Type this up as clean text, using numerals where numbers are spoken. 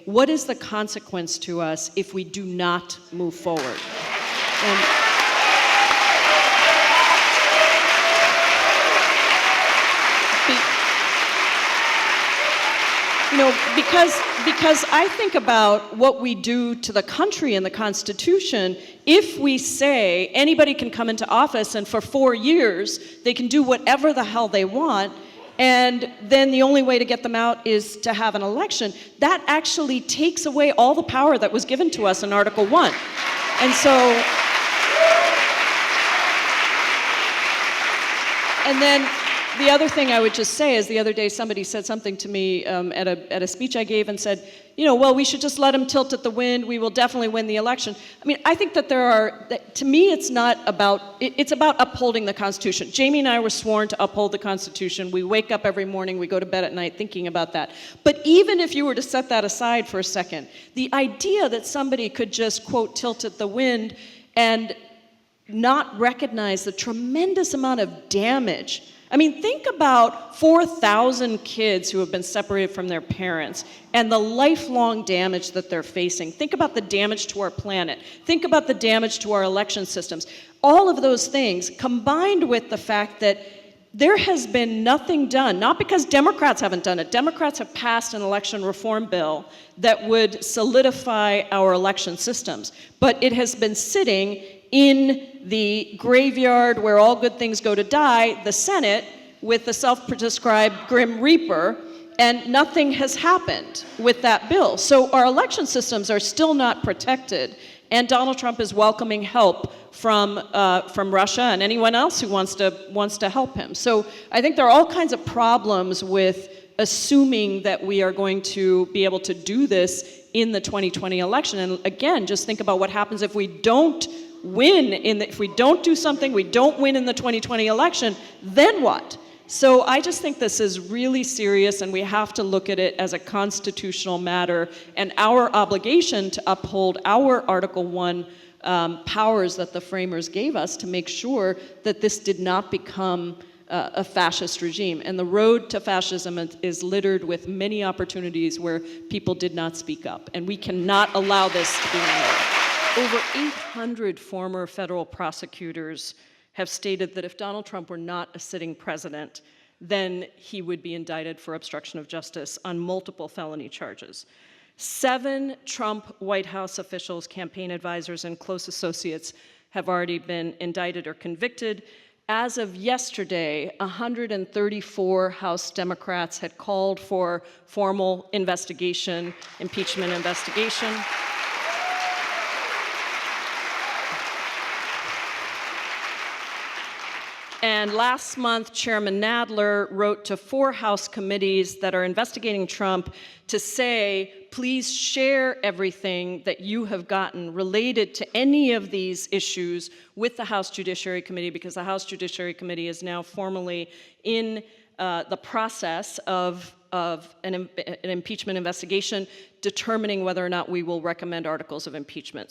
what is the consequence to us if we do not move forward? And because I think about what we do to the country and the Constitution if we say anybody can come into office and for 4 years they can do whatever the hell they want, and then the only way to get them out is to have an election. That actually takes away all the power that was given to us in Article 1. And so, and then the other thing I would just say is the other day somebody said something to me at a speech I gave and said, well, we should just let him tilt at the wind. We will definitely win the election. I mean, I think that to me, it's not about, it's about upholding the Constitution. Jamie and I were sworn to uphold the Constitution. We wake up every morning, we go to bed at night thinking about that. But even if you were to set that aside for a second, the idea that somebody could just, quote, tilt at the wind and not recognize the tremendous amount of damage. I mean, think about 4,000 kids who have been separated from their parents and the lifelong damage that they're facing. Think about the damage to our planet. Think about the damage to our election systems. All of those things combined with the fact that there has been nothing done, not because Democrats haven't done it. Democrats have passed an election reform bill that would solidify our election systems, but it has been sitting in the graveyard where all good things go to die, the Senate, with the self-prescribed Grim Reaper, and nothing has happened with that bill. So our election systems are still not protected, and Donald Trump is welcoming help from Russia and anyone else who wants to help him. So I think there are all kinds of problems with assuming that we are going to be able to do this in the 2020 election. And again, just think about what happens if we don't win if we don't do something, we don't win in the 2020 election, then what? So I just think this is really serious, and we have to look at it as a constitutional matter, and our obligation to uphold our Article 1 powers that the framers gave us to make sure that this did not become a fascist regime. And the road to fascism is littered with many opportunities where people did not speak up, and we cannot allow this to be ignored. Over 800 former federal prosecutors have stated that if Donald Trump were not a sitting president, then he would be indicted for obstruction of justice on multiple felony charges. 7 Trump White House officials, campaign advisors, and close associates have already been indicted or convicted. As of yesterday, 134 House Democrats had called for formal investigation, impeachment investigation. And last month, Chairman Nadler wrote to 4 House committees that are investigating Trump to say, please share everything that you have gotten related to any of these issues with the House Judiciary Committee, because the House Judiciary Committee is now formally in the process of an impeachment investigation, determining whether or not we will recommend articles of impeachment.